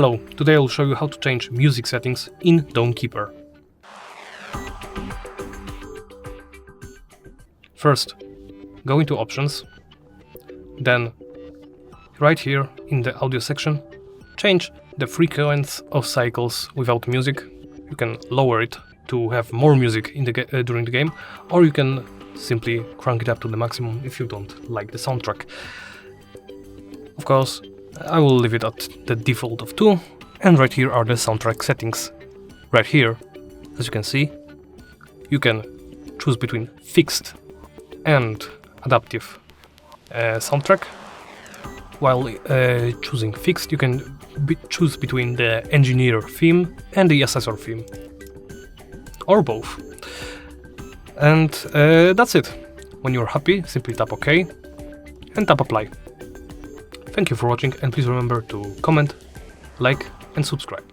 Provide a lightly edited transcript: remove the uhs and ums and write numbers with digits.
Hello, today I'll show you how to change music settings in Dome Keeper. First, go into Options, then right here in the audio section, change the frequency of cycles without music. You can lower it to have more music in the during the game, or you can simply crank it up to the maximum if you don't like the soundtrack. Of course, I will leave it at the default of 2, and right here are the soundtrack settings. Right here, as you can see, you can choose between fixed and adaptive soundtrack. While choosing fixed, you can choose between the engineer theme and the assessor theme, or both. And that's it. When you're happy, simply tap OK and tap Apply. Thank you for watching, and please remember to comment, like and subscribe.